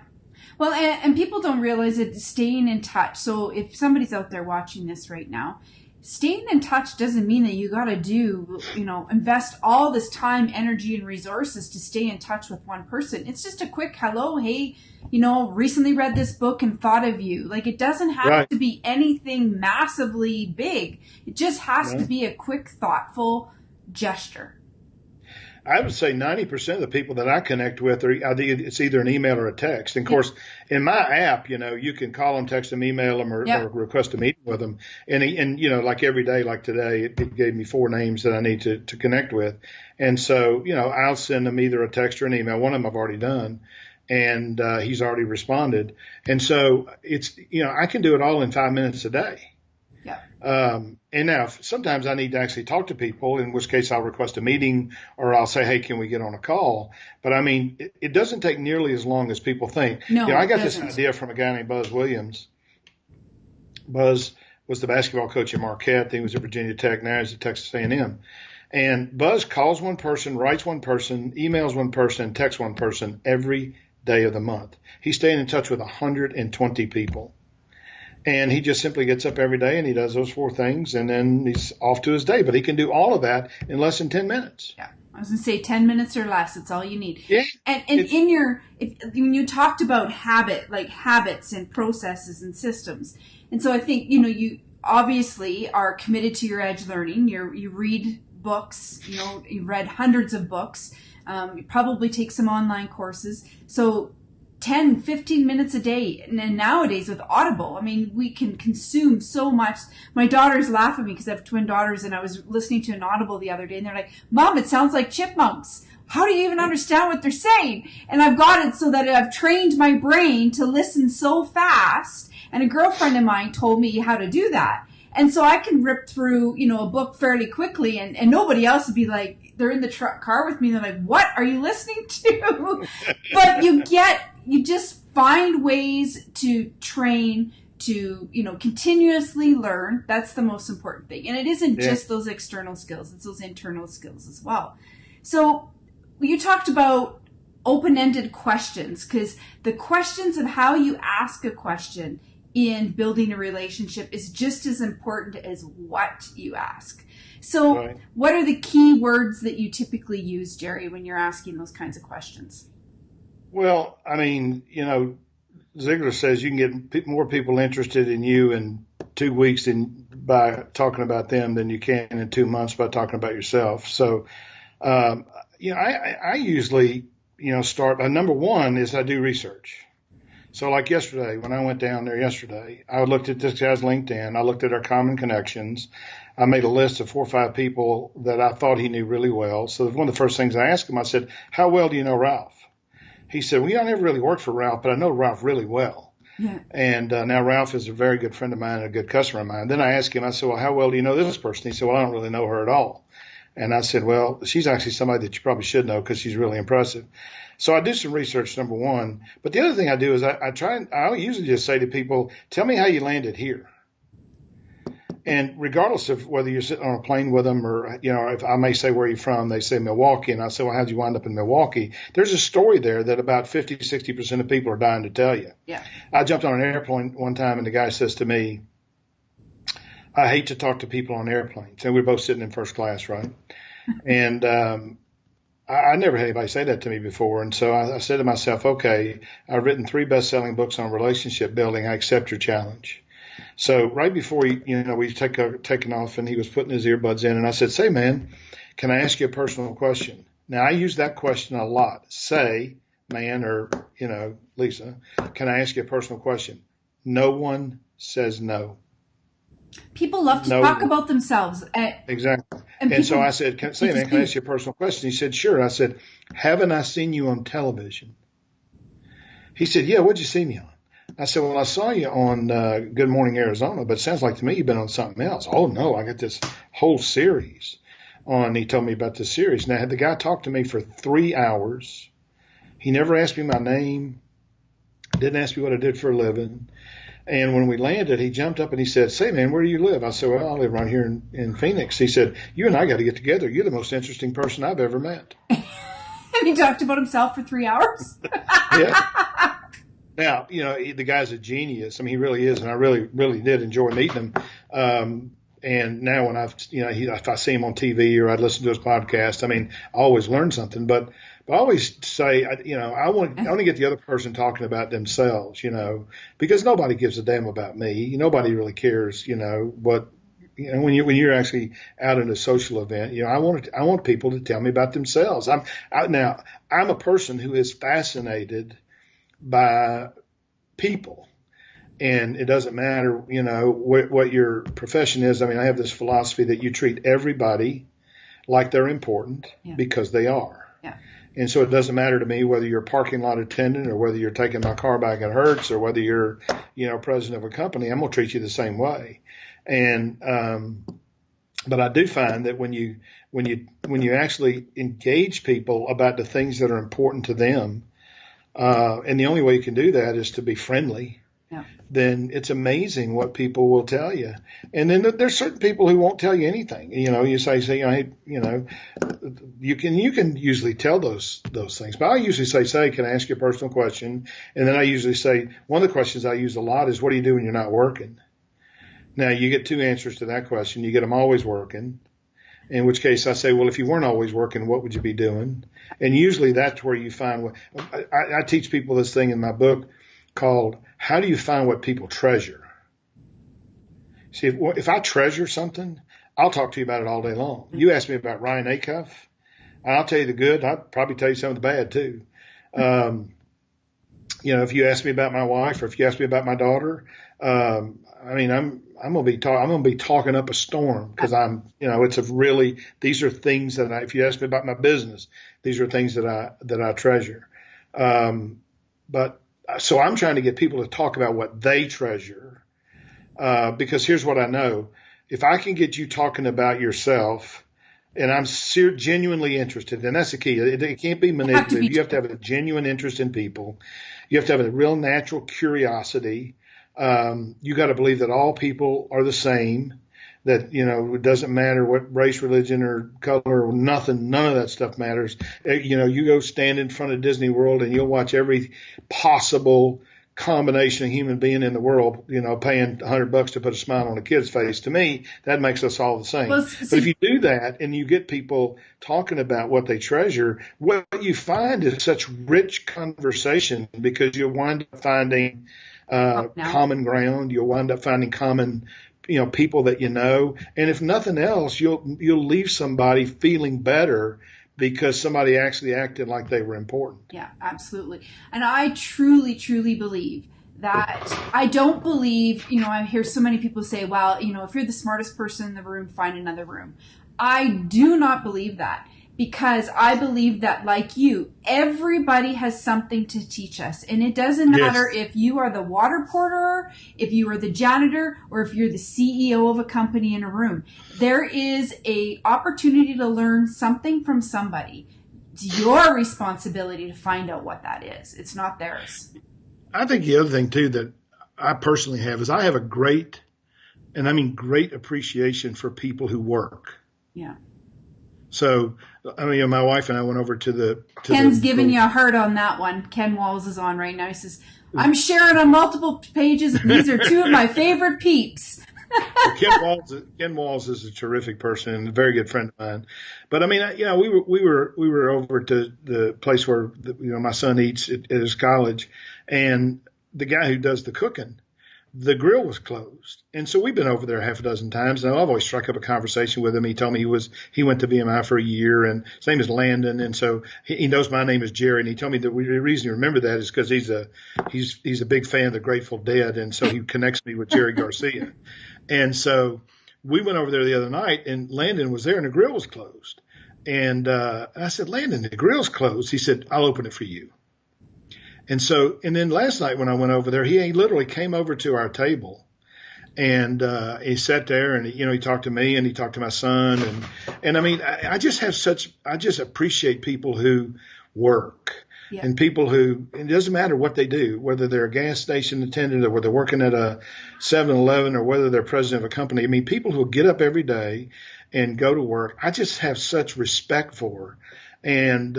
Well, and people don't realize that staying in touch. So if somebody's out there watching this right now, staying in touch doesn't mean that you got to invest all this time, energy, and resources to stay in touch with one person. It's just a quick hello. Hey, recently read this book and thought of you. Like, it doesn't have to be anything massively big. It just has to be a quick, thoughtful gesture. I would say 90% of the people that I connect with it's either an email or a text. And of course, in my app, you can call them, text them, email them, or request a meeting with them. And like every day, like today, it gave me 4 names that I need to connect with. And so, I'll send them either a text or an email. One of them I've already done, and he's already responded. And so it's, I can do it all in 5 minutes a day. Yeah. And now sometimes I need to actually talk to people, in which case I'll request a meeting or I'll say, hey, can we get on a call? But I mean, it doesn't take nearly as long as people think. No, I got this idea from a guy named Buzz Williams. Buzz was the basketball coach at Marquette. He was at Virginia Tech. Now he's at Texas A&M. And Buzz calls one person, writes one person, emails one person, and texts one person every day of the month. He's staying in touch with 120 people. And he just simply gets up every day and he does those 4 things, and then he's off to his day. But he can do all of that in less than 10 minutes. Yeah. I was going to say 10 minutes or less. It's all you need. Yeah. And when you talked about habits and processes and systems. And so I think, you obviously are committed to your edge learning. You read books, you've read hundreds of books. You probably take some online courses. So 10, 15 minutes a day. And nowadays with Audible, I mean, we can consume so much. My daughters laugh at me because I have twin daughters, and I was listening to an Audible the other day, and they're like, Mom, it sounds like chipmunks. How do you even understand what they're saying? And I've got it so that I've trained my brain to listen so fast. And a girlfriend of mine told me how to do that. And so I can rip through, a book fairly quickly, and nobody else would be like, they're in the car with me, and they're like, what are you listening to? But you just find ways to train, to, continuously learn. That's the most important thing. And it isn't just those external skills, it's those internal skills as well. So you talked about open-ended questions, because the questions of how you ask a question in building a relationship is just as important as what you ask. So Right. What are the key words that you typically use, Jerry, when you're asking those kinds of questions? Well, I mean, Ziegler says you can get more people interested in you in 2 weeks by talking about them than you can in 2 months by talking about yourself. So, I usually, start by number one is I do research. So like yesterday, when I went down there yesterday, I looked at this guy's LinkedIn. I looked at our common connections. I made a list of 4 or 5 people that I thought he knew really well. So one of the first things I asked him, I said, how well do you know Ralph? He said, well, I never really worked for Ralph, but I know Ralph really well. Yeah. And now Ralph is a very good friend of mine and a good customer of mine. Then I asked him, I said, well, how well do you know this person? He said, well, I don't really know her at all. And I said, well, she's actually somebody that you probably should know because she's really impressive. So I do some research, number one. But the other thing I do is I usually just say to people, tell me how you landed here. And regardless of whether you're sitting on a plane with them or, if I may say, where are you from? They say Milwaukee. And I say, well, how'd you wind up in Milwaukee? There's a story there that about 50, 60% of people are dying to tell you. Yeah. I jumped on an airplane one time and the guy says to me, I hate to talk to people on airplanes. And we're both sitting in first class, right? And I never had anybody say that to me before. And so I said to myself, okay, I've written 3 best-selling books on relationship building. I accept your challenge. So right before we taken off and he was putting his earbuds in and I said, say, man, can I ask you a personal question? Now, I use that question a lot. Say, man, or, Lisa, can I ask you a personal question? No one says no. People love to talk about themselves. Exactly. And so I said, can I ask you a personal question? He said, sure. I said, haven't I seen you on television? He said, yeah, what'd you see me on? I said, well, I saw you on Good Morning Arizona, but it sounds like to me you've been on something else. Oh, no, I got this whole series on. He told me about this series. Now, the guy talked to me for 3 hours. He never asked me my name, didn't ask me what I did for a living. And when we landed, he jumped up and he said, say, man, where do you live? I said, well, I live right here in Phoenix. He said, you and I got to get together. You're the most interesting person I've ever met. And he talked about himself for 3 hours? Yeah. Now, the guy's a genius. I mean, he really is. And I really, really did enjoy meeting him. And now when if I see him on TV or I'd listen to his podcast, I mean, I always learn something. But I always say, I want to get the other person talking about themselves, because nobody gives a damn about me. Nobody really cares, what, when you're actually out at a social event, I want people to tell me about themselves. I'm a person who is fascinated by people. And it doesn't matter, what your profession is. I mean, I have this philosophy that you treat everybody like they're important because they are. Yeah. And so it doesn't matter to me whether you're a parking lot attendant or whether you're taking my car back at Hertz or whether you're, president of a company. I'm going to treat you the same way. And but I do find that when you actually engage people about the things that are important to them, and the only way you can do that is to be friendly. Yeah. Then it's amazing what people will tell you. And then there's certain people who won't tell you anything. You say, hey, you can usually tell those things. But I usually say, can I ask you a personal question? And then I usually say, one of the questions I use a lot is, what do you do when you're not working? Now, you get 2 answers to that question. You get I'm always working, in which case I say, well, if you weren't always working, what would you be doing? And usually that's where you find what I teach people this thing in my book called How Do You Find What People Treasure? See, if I treasure something, I'll talk to you about it all day long. You ask me about Ryan Acuff, and I'll tell you the good. I'll probably tell you some of the bad too. If you ask me about my wife or if you ask me about my daughter, I'm gonna be talking up a storm because these are things that if you ask me about my business, these are things that I treasure. So I'm trying to get people to talk about what they treasure, because here's what I know. If I can get you talking about yourself and I'm genuinely interested, and that's the key. It can't be manipulative. You have to have a genuine interest in people. You have to have a real natural curiosity. You got to believe that all people are the same, that, it doesn't matter what race, religion, or color or nothing. None of that stuff matters. You go stand in front of Disney World and you'll watch every possible combination of human being in the world, paying $100 to put a smile on a kid's face. To me, that makes us all the same. Well, but if you do that and you get people talking about what they treasure, what you find is such rich conversation, because you'll wind up finding common ground. You'll wind up finding common, people that and if nothing else, you'll leave somebody feeling better because somebody actually acted like they were important. Yeah, absolutely. And I truly, truly believe that I don't believe, I hear so many people say, well, if you're the smartest person in the room, find another room. I do not believe that, because I believe that, like you, everybody has something to teach us. And it doesn't matter if you are the water porter, if you are the janitor, or if you're the CEO of a company in a room. There is a opportunity to learn something from somebody. It's your responsibility to find out what that is. It's not theirs. I think the other thing, too, that I personally have is I have a great appreciation for people who work. Yeah. So, my wife and I went over to Ken's giving you a heart on that one. Ken Walls is on right now. He says, I'm sharing on multiple pages, and these are two of my favorite peeps. Ken Walls is a terrific person and a very good friend of mine. But we were over to the place where my son eats at his college, and the guy who does the cooking, the grill was closed. And so we've been over there half a dozen times, and I've always struck up a conversation with him. He told me he went to VMI for a year, and his name is Landon. And so he knows my name is Jerry. And he told me that the reason you remember that is because he's a big fan of the Grateful Dead. And so he connects me with Jerry Garcia. And so we went over there the other night, and Landon was there, and the grill was closed. And I said, Landon, the grill's closed. He said, I'll open it for you. And then last night when I went over there, he literally came over to our table, and he sat there, and he talked to me, and he talked to my son, and I just appreciate people who work. Yeah. And people who, it doesn't matter what they do, whether they're a gas station attendant or whether they're working at a 7-Eleven or whether they're president of a company. People who get up every day and go to work, I just have such respect for. And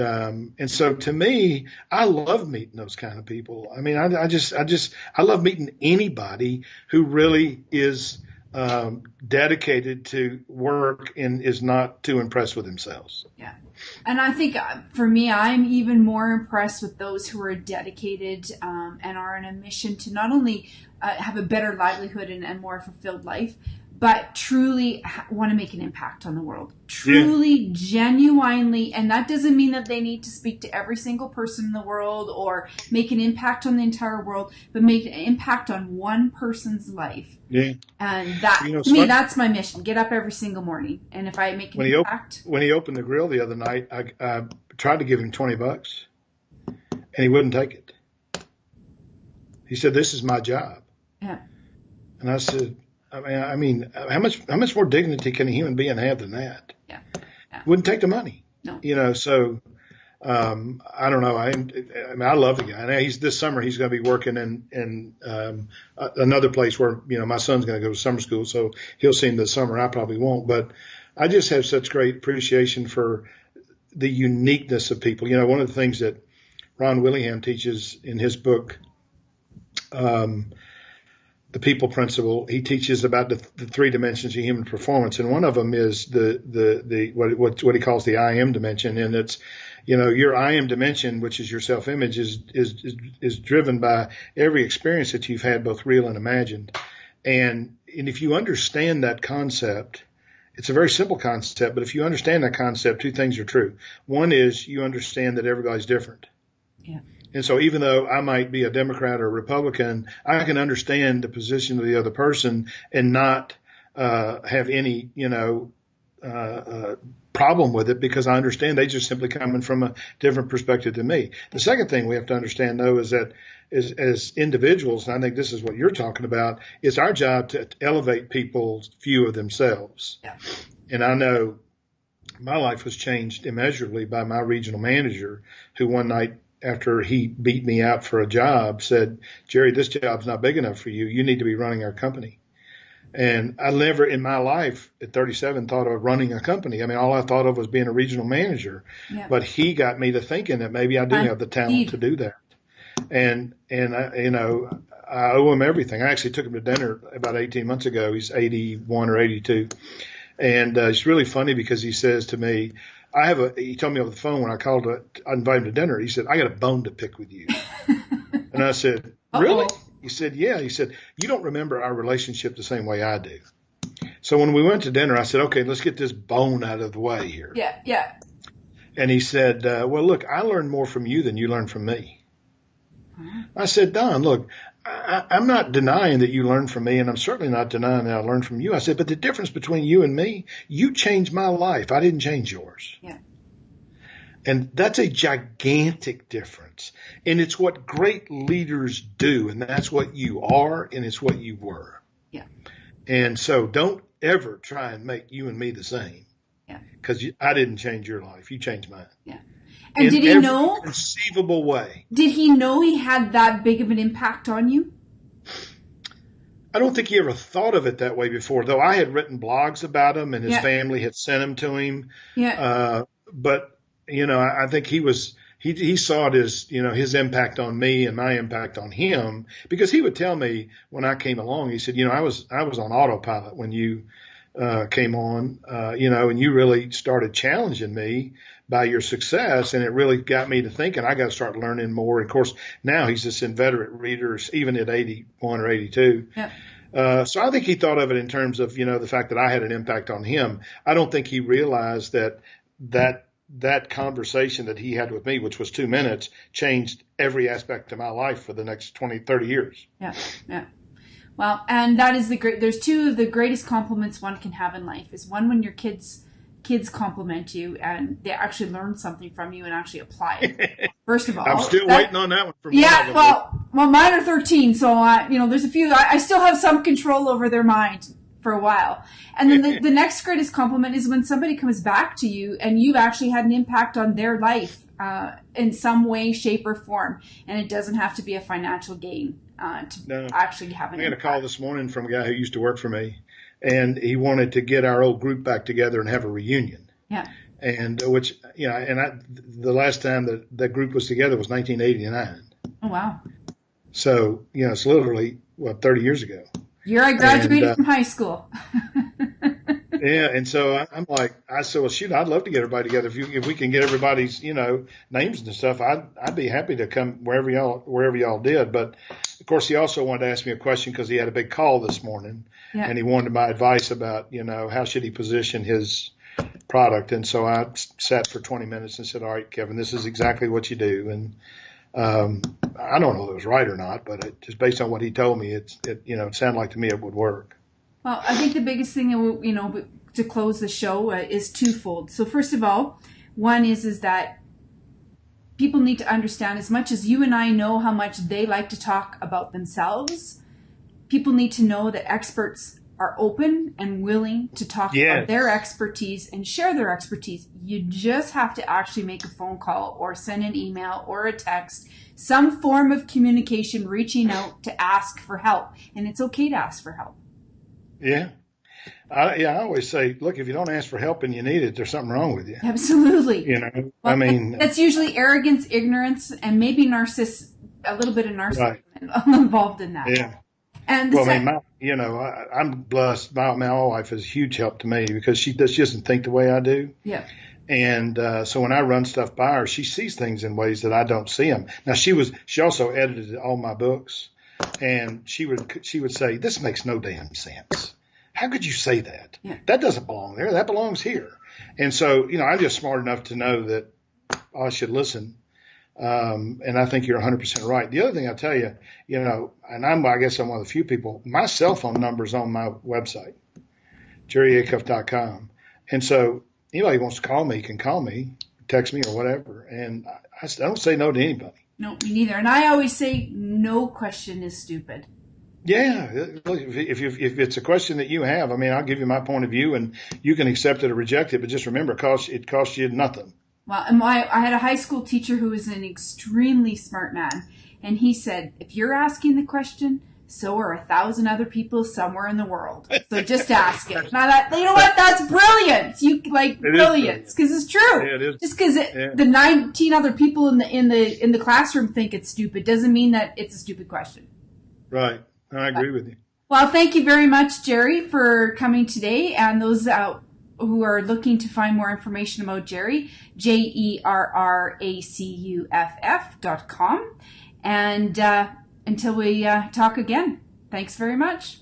so to me, I love meeting those kind of people. I love meeting anybody who really is dedicated to work and is not too impressed with themselves. Yeah. And I think for me, I'm even more impressed with those who are dedicated and are on a mission to not only have a better livelihood and more fulfilled life, but truly want to make an impact on the world. Truly, genuinely, and that doesn't mean that they need to speak to every single person in the world or make an impact on the entire world, but make an impact on one person's life. Yeah. And that, to me, that's my mission. Get up every single morning. And if I make an impact. When he opened the grill the other night, I tried to give him $20, and he wouldn't take it. He said, "This is my job." Yeah. And I said, how much more dignity can a human being have than that? Yeah. Wouldn't take the money. No. So I don't know. I love the guy. This summer he's going to be working in another place where my son's going to go to summer school, so he'll see him this summer. I probably won't, but I just have such great appreciation for the uniqueness of people. One of the things that Ron Willingham teaches in his book, The People Principle, he teaches about the three dimensions of human performance, and one of them is the what he calls the I am dimension, and it's your I am dimension, which is your self-image, is driven by every experience that you've had, both real and imagined, and if you understand that concept, it's a very simple concept, but if you understand that concept, two things are true. One is you understand that everybody's different. Yeah. And so even though I might be a Democrat or a Republican, I can understand the position of the other person and not have any, problem with it, because I understand they just simply coming from a different perspective than me. The second thing we have to understand, though, is that as individuals, and I think this is what you're talking about, it's our job to elevate people's view of themselves. Yeah. And I know my life was changed immeasurably by my regional manager, who one night, after he beat me out for a job, said, "Jerry, this job's not big enough for you. You need to be running our company." And I never in my life at 37 thought of running a company. All I thought of was being a regional manager. Yeah. But he got me to thinking that maybe I do have the talent to do that. And I owe him everything. I actually took him to dinner about 18 months ago. He's 81 or 82. And it's really funny because he says to me, he told me over the phone when I called I invited him to dinner. He said, I got a bone to pick with you. And I said, really? He said, yeah. He said, you don't remember our relationship the same way I do. So when we went to dinner, I said, okay, let's get this bone out of the way here. Yeah, yeah. And he said, well, look, I learned more from you than you learned from me. I said, Don, look, I'm not denying that you learned from me, and I'm certainly not denying that I learned from you. I said, but the difference between you and me, you changed my life. I didn't change yours. Yeah. And that's a gigantic difference. And it's what great leaders do, and that's what you are, and it's what you were. Yeah. And so don't ever try and make you and me the same. Yeah. Because I didn't change your life. You changed mine. Yeah. And did he know? Conceivable way. Did he know he had that big of an impact on you? I don't think he ever thought of it that way before, though I had written blogs about him and his family had sent them to him. Yeah. But, I think he saw it as, his impact on me and my impact on him, because he would tell me when I came along, he said, I was on autopilot when you came on, and you really started challenging me by your success, and it really got me to thinking I got to start learning more. And of course, now he's this inveterate reader, even at 81 or 82. Yeah. So I think he thought of it in terms of, the fact that I had an impact on him. I don't think he realized that conversation that he had with me, which was 2 minutes, changed every aspect of my life for the next 20, 30 years. Yeah, yeah. Well, and that is there's two of the greatest compliments one can have in life. Is one when your kids compliment you and they actually learn something from you and actually apply it. First of all, I'm still waiting on that one from well, mine are 13, so there's a few. I still have some control over their mind for a while. And then the next greatest compliment is when somebody comes back to you and you've actually had an impact on their life in some way, shape, or form, and it doesn't have to be a financial gain to actually have an impact. I got a call this morning from a guy who used to work for me, and he wanted to get our old group back together and have a reunion. Yeah. And the last time that group was together was 1989. Oh, wow. So, it's literally, 30 years ago. Year I graduated from high school. Yeah, and so I said, well, shoot, I'd love to get everybody together. If we can get everybody's, names and stuff, I'd be happy to come wherever y'all did. But of course, he also wanted to ask me a question because he had a big call this morning, and he wanted my advice about, how should he position his product. And so I sat for 20 minutes and said, all right, Kevin, this is exactly what you do. And I don't know if it was right or not, but just based on what he told me, it sounded like to me it would work. Well, I think the biggest thing that to close the show is twofold. So first of all, one is that people need to understand, as much as you and I know how much they like to talk about themselves, people need to know that experts are open and willing to talk about their expertise and share their expertise. You just have to actually make a phone call or send an email or a text, some form of communication, reaching out to ask for help. And it's okay to ask for help. Yeah. I always say, look, if you don't ask for help and you need it, there's something wrong with you. Absolutely. Well, that's usually arrogance, ignorance, and maybe a little bit of narcissism involved in that. Yeah. And I'm blessed. My wife is a huge help to me because she doesn't think the way I do. Yeah. And so when I run stuff by her, she sees things in ways that I don't see them. Now she also edited all my books, and she would say, "This makes no damn sense. How could you say that? Yeah. That doesn't belong there. That belongs here." And so I'm just smart enough to know that I should listen. And I think you're 100% right. The other thing I tell you, and I guess I'm one of the few people, my cell phone number is on my website, jerryacuff.com. And so anybody who wants to call me can call me, text me or whatever. And I don't say no to anybody. No, me neither. And I always say no question is stupid. Yeah. If it's a question that you have, I'll give you my point of view and you can accept it or reject it. But just remember, it costs you nothing. Well, I had a high school teacher who was an extremely smart man. And he said, if you're asking the question, so are 1,000 other people somewhere in the world. So just ask it. Now that, you know what? That's brilliance. You like brilliance because it's true. Yeah, it is. Just because the 19 other people in the classroom think it's stupid doesn't mean that it's a stupid question. Right. I agree with you. Well, thank you very much, Jerry, for coming today. And those who are looking to find more information about Jerry, JERRACUFF.com. And until we talk again, thanks very much.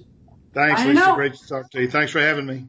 Thanks, Lisa. Great to talk to you. Thanks for having me.